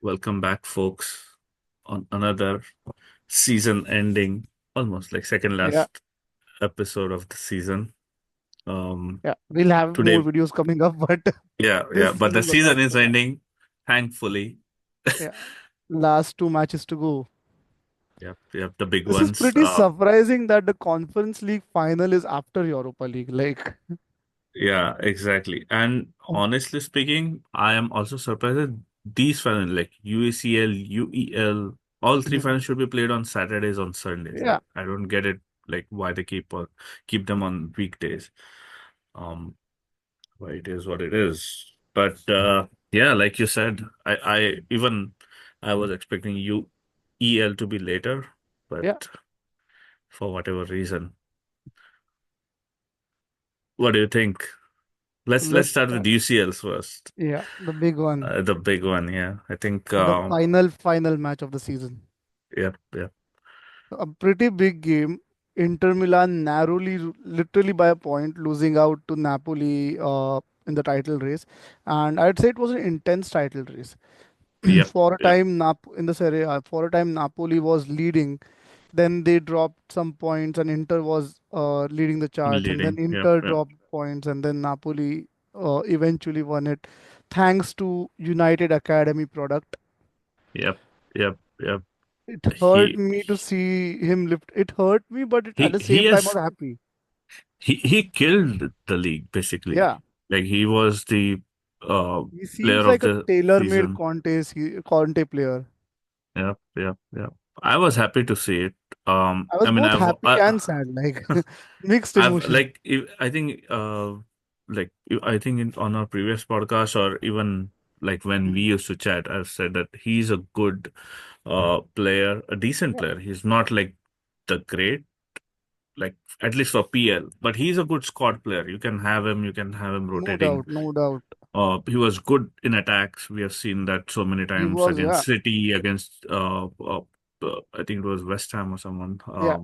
Welcome back, folks, on another season ending, almost like second Yeah, last episode of the season. Um, yeah. We'll have more Today, videos coming up, but yeah, this but the season was season not is so bad. ending, thankfully. Yeah. Last two matches to go. Yep, the big This is ones. pretty surprising that the Conference League final is after Europa League. Like, Yeah, exactly. And honestly speaking, I am also surprised that these finals, like UCL, UEL, all three Mhm. finals should be played on Saturdays, on Sundays. Yeah, Like, I don't get it, like why they keep them on weekdays. Um, Well, it is what it is. But yeah, like you said, I was expecting EL to be later, yeah. but for whatever reason. What do you think? So Let's let's start with start. UCLs first. Yeah, the big one. The big one, yeah. I think The final match of the season. yep. A pretty big game. Inter Milan narrowly, literally by a point, losing out to Napoli in the title race. And I'd say it was an intense title race. Yep, For a yep. time, in the Serie A, for a time, Napoli was leading. Then they dropped some points, and Inter was leading the charge. And then Leading. Yep, Inter yep. dropped points, and then Napoli eventually won it, thanks to United Academy product. Yep, yep. It hurt He me to see him lift. It hurt me, but at he the he same time, I has was happy. he killed the league basically. Yeah, Like he was the uh he seems player of like a the tailor-made season. Conte player. Yep. I was happy to see it. I was I mean, both happy and sad, like mixed I've emotions. like, I think, I think on our previous podcast or even like when we Mhm. used to chat, I've said that he's a good player, a decent Yeah, player. He's not like the great, like at least for PL, but he's a good squad player. You can have him no rotating. doubt, no doubt. He was good in attacks. We have seen that so many He times was, against yeah, City, against I think it was West Ham or someone. yeah.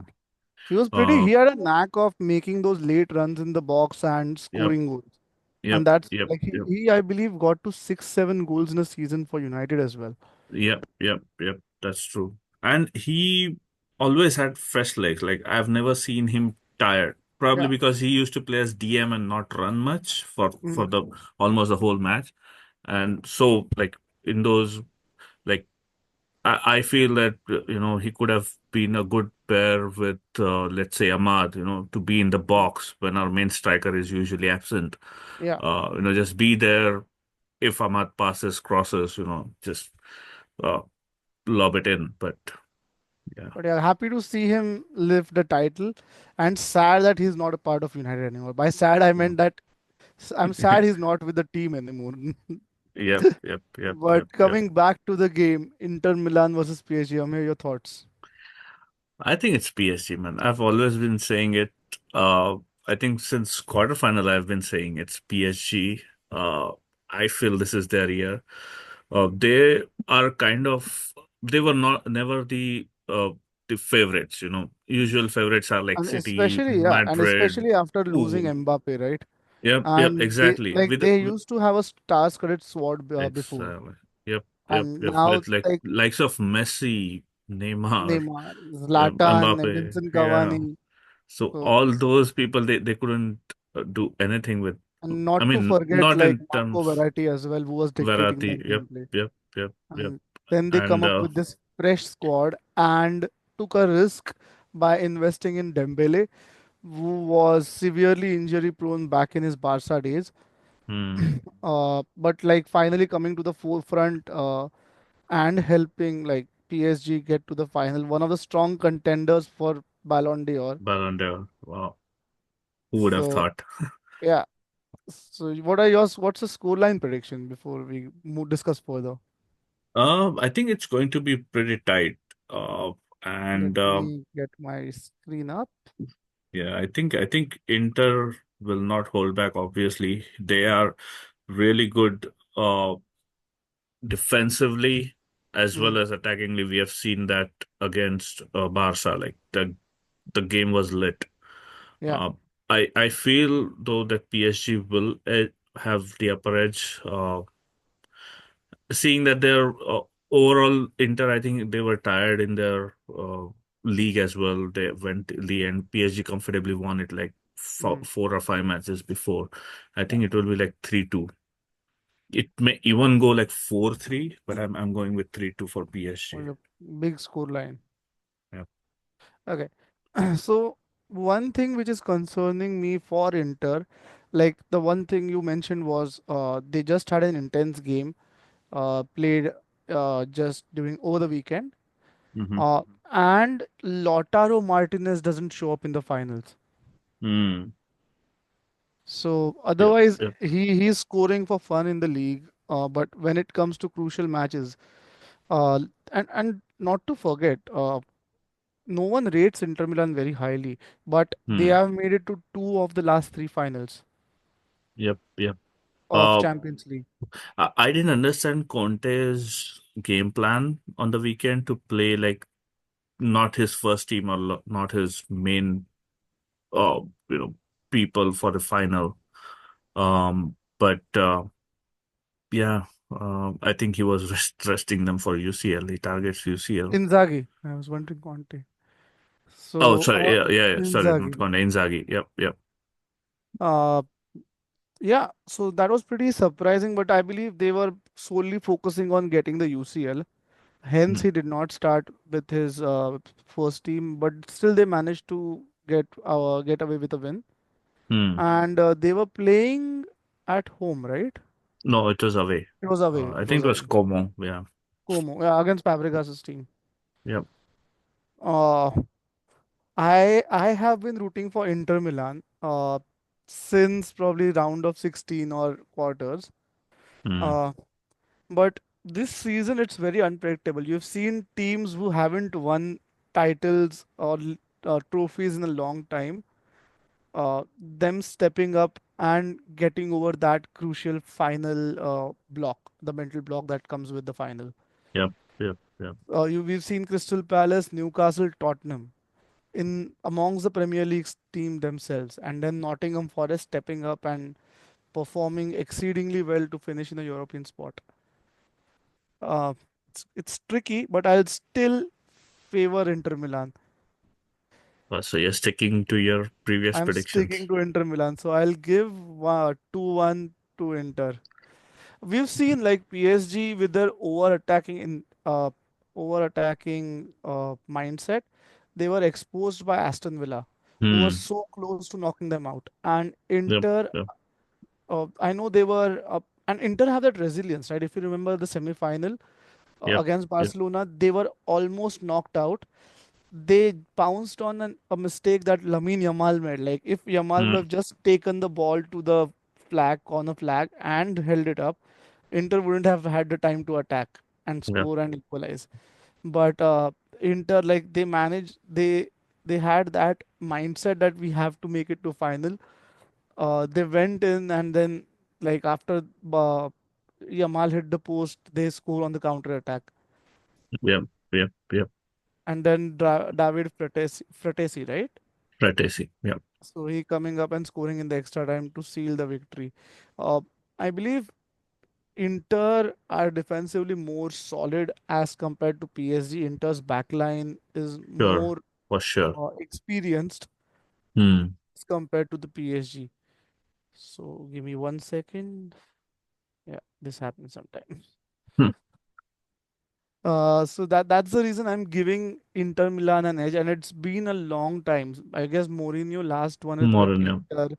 He was pretty. Uh, He had a knack of making those late runs in the box and yep, scoring goals. And yep, that's yep, like yep, he I believe, got to 6, 7 goals in a season for United as well. yep. That's true. And he always had fresh legs. Like I've never seen him tired. Probably Yeah. because he used to play as DM and not run much for Mhm. the almost the whole match. And so like in those like I feel that he could have been a good pair with let's say Ahmad, to be in the box when our main striker is usually absent. Yeah. Just be there if Ahmad passes, crosses, just uh, lob it in. But yeah, But yeah, happy to see him lift the title, and sad that he's not a part of United anymore. By sad, I yeah. meant that I'm sad he's not with the team anymore. Yep. But coming back to the game, Inter Milan versus PSG, Amir, your thoughts? I think it's PSG, man. I've always been saying it. Uh, I think since quarterfinal, I've been saying it's PSG. I feel this is their year. They are kind of they were not never the favorites. Usual favorites are like And City, especially, yeah, and Madrid. especially after losing Ooh, Mbappe, right? yep, And they exactly. like they used to have a star-studded squad Ex before, yep. and now With like like likes of Messi, Neymar, Neymar, Zlatan, Mbappe. Edinson Yeah. Cavani. So So, all those people they couldn't do anything with. and I not to mean, forget not like in Marco terms Verratti as well, who was dictating Verratti. that Yep, gameplay. yep, yep. And then they come And up with this fresh squad and took a risk by investing in Dembele, who was severely injury prone back in his Barca days. hmm, But like finally coming to the forefront and helping like PSG get to the final, one of the strong contenders for Ballon d'Or. Ballon d'Or. Wow, who would have So thought? yeah. So what are yours? What's the scoreline prediction before we discuss further? I think it's going to be pretty tight. Uh, Let and me get my screen up. Yeah, I think Inter will not hold back. Obviously, they are really good defensively as well Mhm. as attackingly. We have seen that against Barca. Like the game was lit. Yeah. Uh, I feel though that PSG will have the upper edge, seeing that they're overall, Inter, I think they were tired in their league as well. They went till the end. PSG comfortably won it like Mm, 4 or 5 matches before. I yeah, think it will be like 3-2. It may even go like 4-3, but I'm going with 3-2 for PSG. was a big score line. Yeah. Okay. So one thing which is concerning me for Inter, like the one thing you mentioned was they just had an intense game played just during over the weekend. Mm-hmm. Uh, and Lautaro Martinez doesn't show up in the finals. Mm. So Yep. otherwise Yep. he's scoring for fun in the league. But when it comes to crucial matches, uh, and not to forget, no one rates Inter Milan very highly, but they Hmm. have made it to two of the last three finals Yep. Yep. of Uh, Champions League. I didn't understand Conte's game plan on the weekend to play like not his first team or not his main, uh, you know, people for the final. But yeah, I think he was resting them for UCL. He targets UCL. Inzaghi, I was wondering Conte. Oh, So sorry. Yeah, yeah, yeah. Sorry, not Inzaghi. Conte. Inzaghi. Yep, yep. Uh, yeah, so that was pretty surprising, but I believe they were solely focusing on getting the UCL. Hence, Hmm. he did not start with his first team, but still they managed to get away with a win. Hmm. And they were playing at home, right? No, it was away. It was away. I It was think it was away. Como. Yeah. Como, yeah, against Fabregas' team. Yep. Uh, I have been rooting for Inter Milan since probably round of 16 or quarters. Hmm. Uh, but this season it's very unpredictable. You've seen teams who haven't won titles or trophies in a long time, them stepping up and getting over that crucial final block, the mental block that comes with the final. Yep. Yep. Yep. We've seen Crystal Palace, Newcastle, Tottenham in amongst the Premier League's team themselves, and then Nottingham Forest stepping up and performing exceedingly well to finish in a European spot. Uh, it's tricky, but I'll still favor Inter Milan. So you're sticking to your previous I'm sticking predictions. to Inter Milan, so I'll give 2-1 to Inter. We've seen like PSG with their over attacking mindset, they were exposed by Aston Villa, who were Hmm. so close to knocking them out. And Yep. Inter, Yep. I know they were and Inter have that resilience, right? If you remember the semi-final Yep. against Yep. Barcelona, they were almost knocked out. They pounced on a mistake that Lamine Yamal made. Like if Yamal would Hmm. have just taken the ball to the corner flag, and held it up, Inter wouldn't have had the time to attack and Yep. score and equalize. But Inter, like they had that mindset that we have to make it to final. They went in, and then like after Yamal hit the post, they score on the counter attack, Yep. Yep. Yep. and then David Fratesi, right? Ratesi. Yep. So he coming up and scoring in the extra time to seal the victory. Uh, I believe Inter are defensively more solid as compared to PSG. Inter's backline is Sure. more For sure. experienced Hmm. as compared to the PSG. So give me 1 second. Yeah, this happens sometimes. Hmm. So that's the reason I'm giving Inter Milan an edge, and it's been a long time. I guess Mourinho last won it with Mourinho. Inter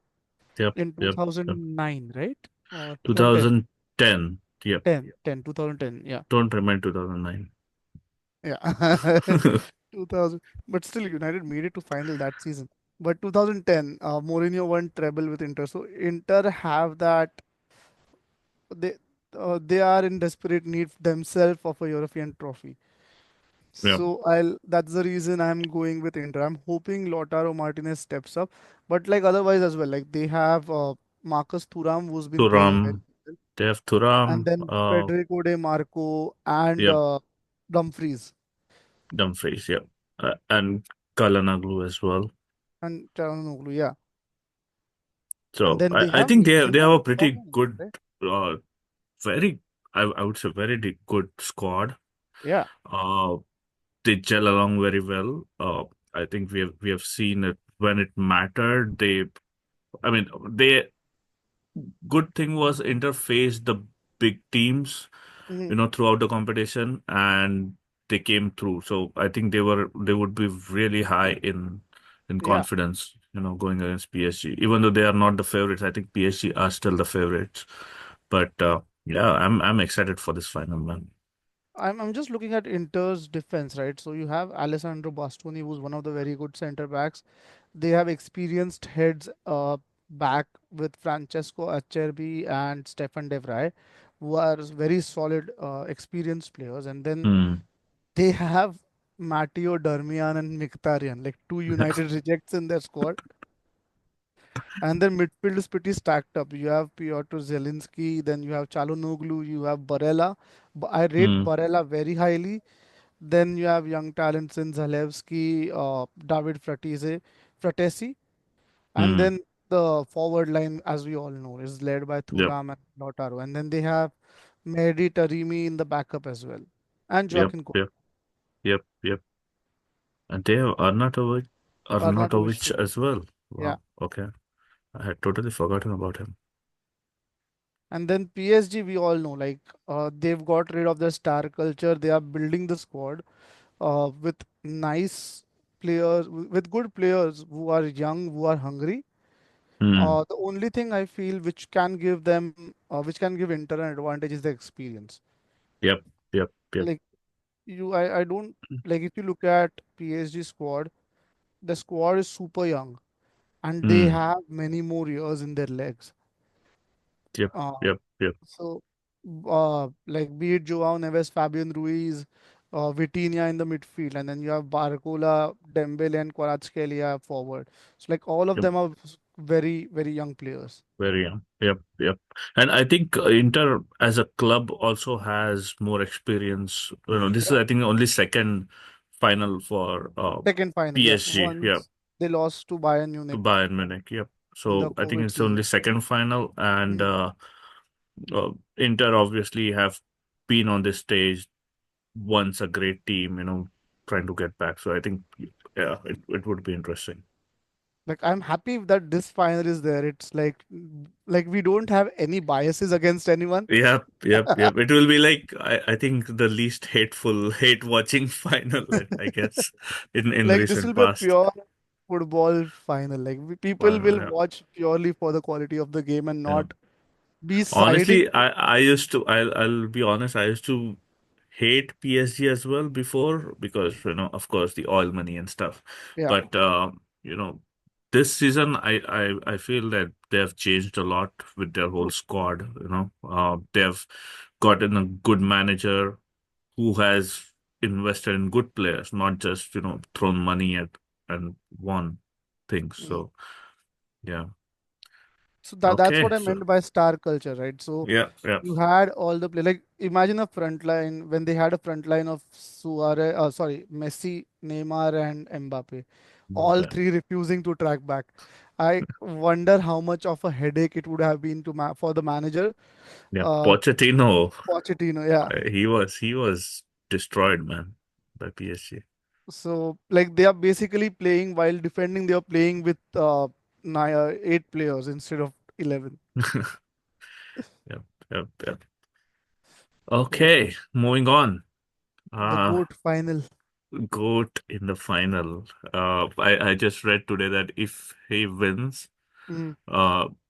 Yep. in Yep. Yep. 2009, right? Or 2010? 2010. Yep. 2010, yeah. Don't remind 2009. Yeah. 2000. But still, United made it to final that season. But 2010, Mourinho won treble with Inter. So Inter have that they they are in desperate need themselves of a European trophy. Yep. So I'll that's the reason I'm going with Inter. I'm hoping Lautaro Martinez steps up, but like otherwise as well, like they have Marcus Thuram who's been playing very Turam. well, They have and Turam. then Federico De Marco and Yep. Dumfries Dumfries. Yep. And Kalanaglu as well. and Çalhanoğlu, yeah. And So then they I have think they have a pretty Robin, good, right? uh, very I would say very good squad. Yeah. Uh, they gel along very well. I think we have seen it when it mattered. I mean, they good thing was interface the big teams, Hmm. throughout the competition, and they came through. So I think they would be really high in Yeah. confidence, going against PSG. Even though they are not the favorites, I think PSG are still the favorites. But yeah, I'm excited for this final, man. I'm just looking at Inter's defense, right? So you have Alessandro Bastoni, who's one of the very good center backs. They have experienced heads back with Francesco Acerbi and Stefan De Vrij, who are very solid, experienced players. And then Hmm. they have Matteo Darmian and Mkhitaryan, like two United rejects in their squad. And their midfield is pretty stacked up. You have Piotr Zelinski, then you have Çalhanoğlu, you have Barella. I rate Hmm. Barella very highly. Then you have young talents in Zalewski, David Fratesi. And Hmm. then the forward line, as we all know, is led by Yep. Thuram and Lautaro. And then they have Mehdi Taremi in the backup as well. And Yep. Joaquin Yep. Yep. Yep. And they have Arnautovic Arnautovic too. as well. Yeah. Wow. Okay. I had totally forgotten about him. And then PSG, we all know, like they've got rid of the star culture. They are building the squad with nice players, with good players who are young, who are hungry. Hmm. The only thing I feel which can give Inter an advantage is the experience. Yep. Yep. Yep. Like I don't like if you look at PSG squad, the squad is super young and they Hmm. have many more years in their legs. Yep. Uh, Yep. Yep. so, like be it Joao Neves, Fabian Ruiz, Vitinha in the midfield, and then you have Barcola, Dembele, and Kvaratskhelia forward. So, like all of Yep. them are very, very young players. Very young. Yep. Yep. And I think Inter as a club also has more experience. This is Yeah. I think only second final for Second final, yes. PSG. Yeah, Once they lost to Bayern to Munich Bayern Munich. Yep. in the So I think COVID it's season. only second final, and Mhm. Inter obviously have been on this stage once, a great team. Trying to get back. So I think, yeah, it would be interesting. Like I'm happy that this final is there. It's like we don't have any biases against anyone. Yep, yep, yep. It will be like I think the least hate watching final, I guess, in Like this will recent be a past. pure football final. Like people Final, will yeah. watch purely for the quality of the game and Yeah. not be siding. Honestly, I used to I'll be honest, I used to hate PSG as well before because of course the oil money and stuff. Yeah. But you know this season I feel that they have changed a lot with their whole squad. They've gotten a good manager who has invested in good players, not just thrown money at and won things. Mm. So yeah, So that's okay, what I so meant by star culture, right? So yeah, yeah, you had all the play like imagine a front line when they had a front line of Messi, Neymar, and Mbappe, all okay, three refusing to track back. I wonder how much of a headache it would have been for the manager, yeah. uh, Pochettino, Pochettino. Yeah. he was destroyed, man, by PSG. So like they are basically playing while defending. They are playing with eight players instead of 11. Yep, yep, yep. So Okay, moving on. the Uh, GOAT final. GOAT in the final. I just read today that if he wins, Mm,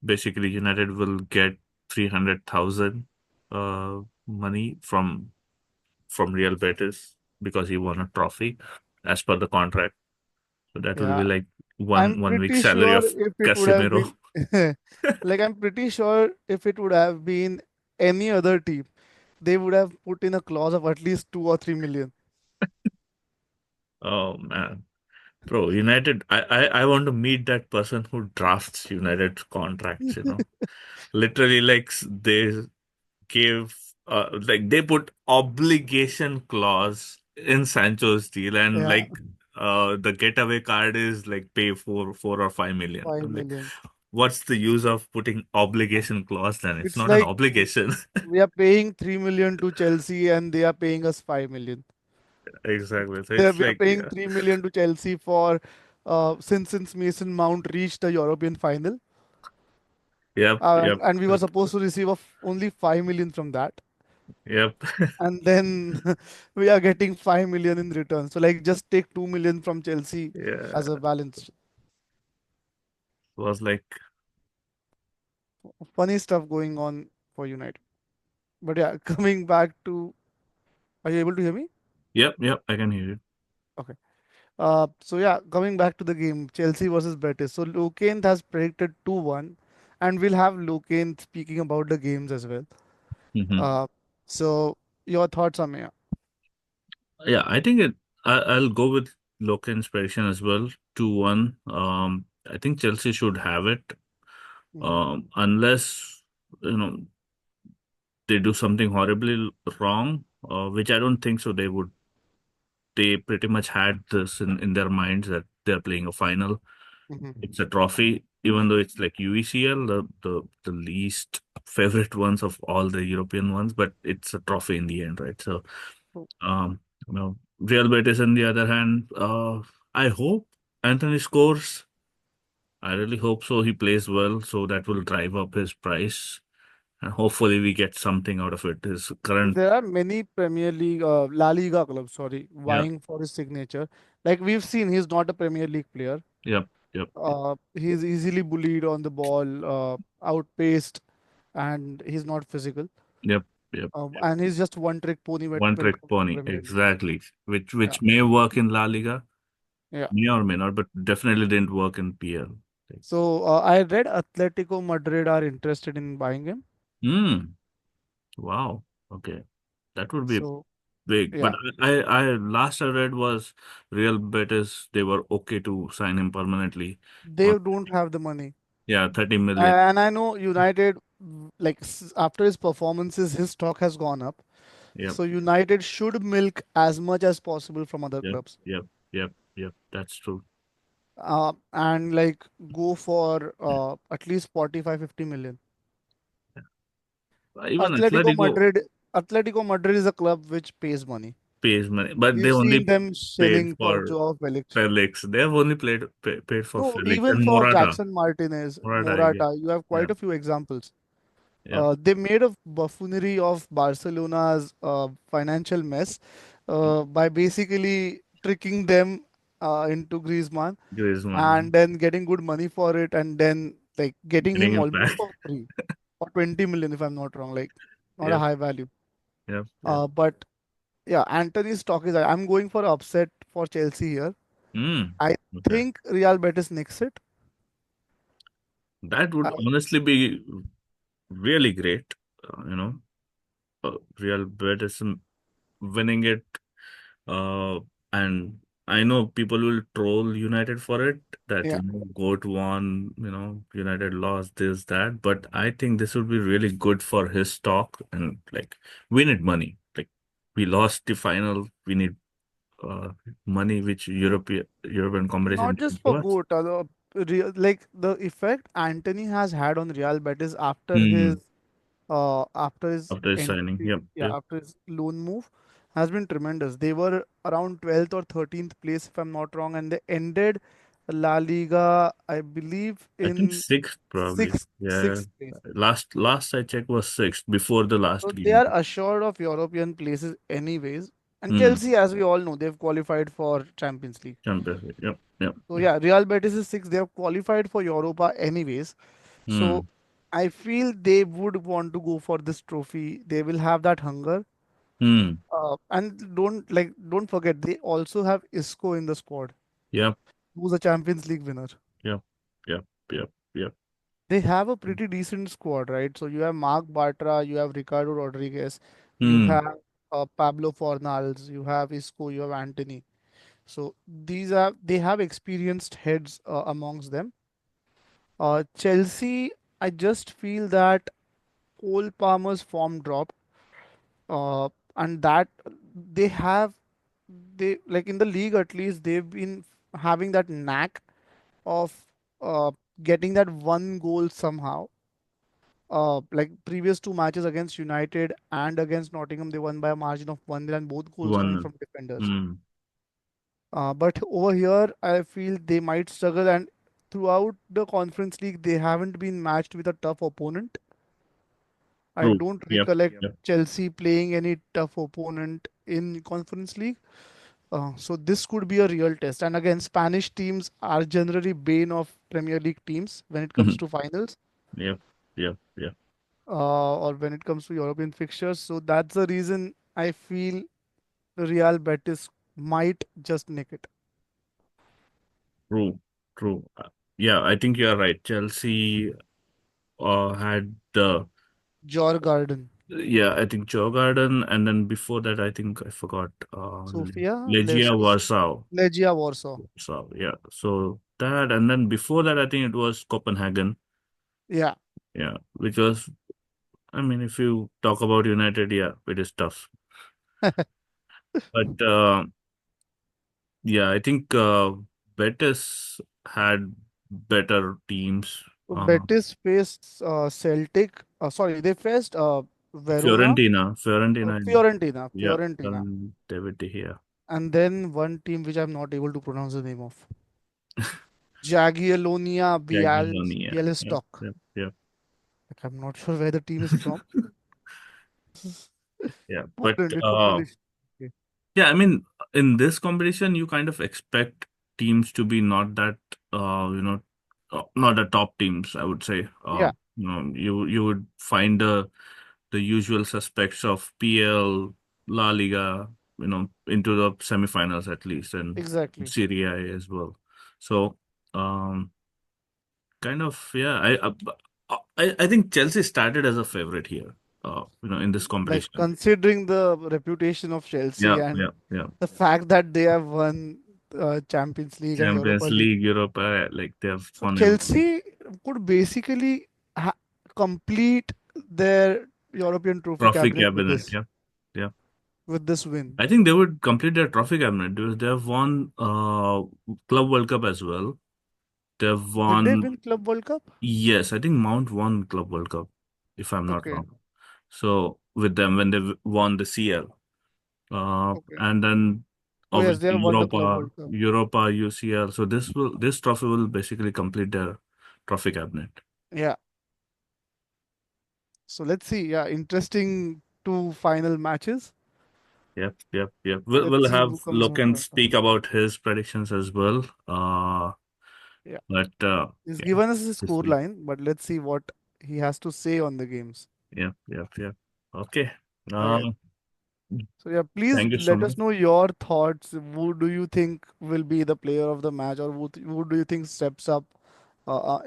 basically United will get 300,000 money from Real Betis because he won a trophy as per the contract. So that will yeah, be like I'm one week pretty salary sure of if it would have Casemiro. been like I'm pretty sure if it would have been any other team, they would have put in a clause of at least 2 or 3 million. Oh man. Bro, United, I want to meet that person who drafts United contracts. Literally, like they gave, they put obligation clause in Sancho's deal, and Yeah, like, the getaway card is like pay 4 or 5 million. five I'm like, million. what's the use of putting obligation clause then? It's It's not an like obligation. we are paying 3 million to Chelsea and they are paying us 5 million. Exactly. So They it's we are like, paying yeah. 3 million to Chelsea for since Mason Mount reached the European final, Yep, yep, and we were supposed to receive only 5 million from that, yep. and then we are getting 5 million in return. So like just take 2 million from Chelsea Yeah. as a balance. Was like, Funny stuff going on for United. But yeah, coming back to, are you able to hear me? yep, yep, I can hear you. Okay. So yeah, coming back to the game, Chelsea versus Betis. So Lukain has predicted 2-1, and we'll have Lukain speaking about the games as well. Hmm. Uh, so your thoughts on me? Yeah, I think I'll go with local inspiration as well. 2-1. I think Chelsea should have it. Mm-hmm. Unless you know they do something horribly wrong, which I don't think so. They pretty much had this in their minds that they're playing a final. Mm-hmm. It's a trophy, even though it's like UECL, the least favorite ones of all the European ones, but it's a trophy in the end, right? So, um, Real Betis on the other hand, I hope Anthony scores. I really hope so. He plays well, so that will drive up his price, and hopefully we get something out of it. His current, There are many Premier League, La Liga clubs, sorry, yeah, vying for his signature. Like we've seen, he's not a Premier League player. yep, yep, He's easily bullied on the ball, outpaced, and he's not physical. yep, yep. And he's just one trick pony One when it trick comes to pony, Premier League. exactly. Which Yeah, which may work in La Liga, yeah. may or may not, but definitely didn't work in PL. Like, So I read Atletico Madrid are interested in buying him. hmm, wow, okay, that would be So big. But yeah, I last I read was Real Betis, they were okay to sign him permanently they on, don't have the money. yeah, 30 million. And I know United, like after his performances, his stock has gone up. Yep, So United should milk as much as possible from other yep, clubs, yep, yep, yep. That's true. and like go for at least 45, 50 million. Even Atletico Atletico Madrid, Atletico Madrid is a club which pays money. pays money, but they We've seen only them paid shilling for for Joao Felix. Felix. They have only paid for No, Felix even and for Morata. Jackson Martinez, Morata, I guess. Morata, you have Yeah, quite a few examples. yeah. They made a buffoonery of Barcelona's financial mess by basically tricking them into Griezmann Griezmann and then getting good money for it and then like getting getting him him almost back. for free or 20 million if I'm not wrong, like not a Yep, high value. yep, yep. But yeah, Anthony's stock is. I'm going for upset for Chelsea here. Mm, I okay. think Real Betis nicks it. That would I, honestly be really great. Real Betis winning it. Uh, and I know people will troll United for it, that, yeah, GOAT won, United lost this, that. But I think this would be really good for his stock. And like, we need money. Like, we lost the final. We need uh, money, which European competition not didn't just give for us. GOAT, like the effect Anthony has had on Real Betis Hmm. after his After his signing. entry, Yep, yeah, yep. after his loan move has been tremendous. They were around 12th or 13th place if I'm not wrong, and they ended La Liga, I believe, I think in sixth probably. Yeah. sixth place. Last I checked was sixth before the last So they game. are assured of European places anyways. And Hmm. Chelsea, as we all know, they've qualified for Champions League. Champions League. Yep. Yep. So yeah, Real Betis is six. They have qualified for Europa anyways. So Hmm. I feel they would want to go for this trophy. They will have that hunger. Hmm. And don't forget they also have Isco in the squad, Yep. who's a Champions League winner. Yep. Yep. Yep. Yep. They have a pretty decent squad, right? So you have Mark Bartra, you have Ricardo Rodriguez, you Hmm. have Pablo Fornals, you have Isco, you have Antony. So they have experienced heads amongst them. Chelsea, I just feel that Cole Palmer's form dropped, and that they have they like in the league at least they've been having that knack of getting that one goal somehow. Like previous two matches against United and against Nottingham, they won by a margin of 1-0 and both goals coming One. from defenders. Mm, But over here, I feel they might struggle, and throughout the Conference League, they haven't been matched with a tough opponent. I true. don't Yep. recollect Yep. Chelsea playing any tough opponent in Conference League. So this could be a real test. And again, Spanish teams are generally bane of Premier League teams when it comes to finals, Yep. Yep. Yep. or when it comes to European fixtures. So that's the reason I feel Real Betis might just nick it. True. True. Yeah, I think you're right. Chelsea had the Jor Garden, yeah, I think Joe Garden, and then before that, I think I forgot Sofia, Legia Warsaw. Legia Warsaw. So yeah, so that, and then before that, I think it was Copenhagen. Yeah, Yeah, which was, I mean, if you talk about United, yeah, it is tough. But yeah, I think Betis had better teams. Betis faced Celtic. Sorry, they faced Verona, Fiorentina, yeah, Fiorentina, David De Gea. and then one team which I'm not able to pronounce the name of. Jagiellonia Jagiellonian. Yep, Bialystok. yep, yep, Like, I'm not sure where the team is from. yeah. But Poland. It's a Polish. Okay. yeah, I mean, in this competition, you kind of expect teams to be not that, you know, not the top teams, I would say. Yeah, You would find the usual suspects of PL, La Liga, into the semifinals at least, and exactly. Serie A as well. So, um, kind of, yeah. I think Chelsea started as a favorite here. In this Like competition. considering the reputation of Yeah, Chelsea and yeah, yeah. the fact that they have won Champions League and Europa Champions League. League, Europa, like they have So won everything. Chelsea could basically complete their European trophy Trophy cabinet cabinet, yeah, yeah. with this win. I think they would complete their trophy cabinet because they have won Club World Cup as well. They've Did they won, win Club World Cup? yes, I think Mount won Club World Cup, if I'm not Okay, wrong. So with them when they won the CL, okay. and then Oh yes, obviously they have won the Club Europa, World Cup. UCL. So this trophy will basically complete their trophy cabinet. Yeah. So let's see. Yeah, interesting two final matches. Yep, yep, yep. We'll Let's see have who comes out Loken better. speak about his predictions as well. Yeah. But He's yeah, given us a this score week. line, but let's see what he has to say on the games. Yep, yep, yep. Okay. Okay. So yeah, please Thank you so let much. us know your thoughts. Who do you think will be the player of the match, or who do you think steps up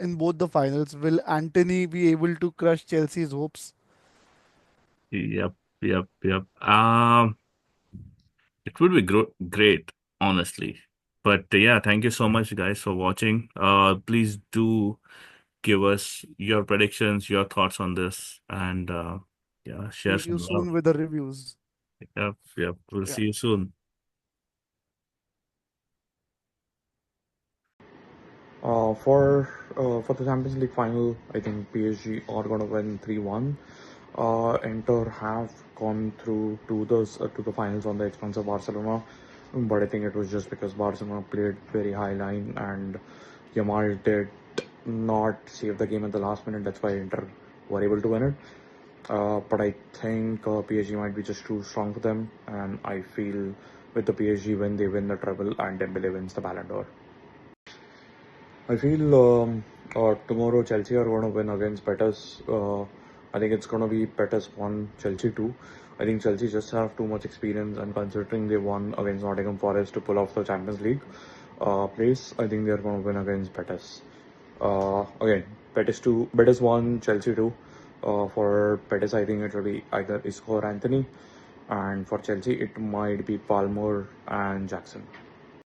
in both the finals? Will Antony be able to crush Chelsea's hopes? Yep, yep, yep. It would be great, honestly. But yeah, thank you so much, guys, for watching. Please do give us your predictions, your thoughts on this, and yeah, share See you some love. soon with the reviews. Yep, yep. We'll Yeah. see you soon. For the Champions League final, I think PSG are gonna win 3-1. Inter have gone through to the finals on the expense of Barcelona, but I think it was just because Barcelona played very high line and Yamal did not save the game at the last minute. That's why Inter were able to win it. But I think PSG might be just too strong for them, and I feel with the PSG win, they win the treble and Dembele wins the Ballon d'Or. I feel tomorrow Chelsea are going to win against Betis. I think it's going to be Betis 1, Chelsea 2. I think Chelsea just have too much experience, and considering they won against Nottingham Forest to pull off the Champions League place, I think they're going to win against Betis. Again, Betis 2, Betis 1, Chelsea 2. For Betis, I think it will be either Isco or Antony, and for Chelsea, it might be Palmer and Jackson.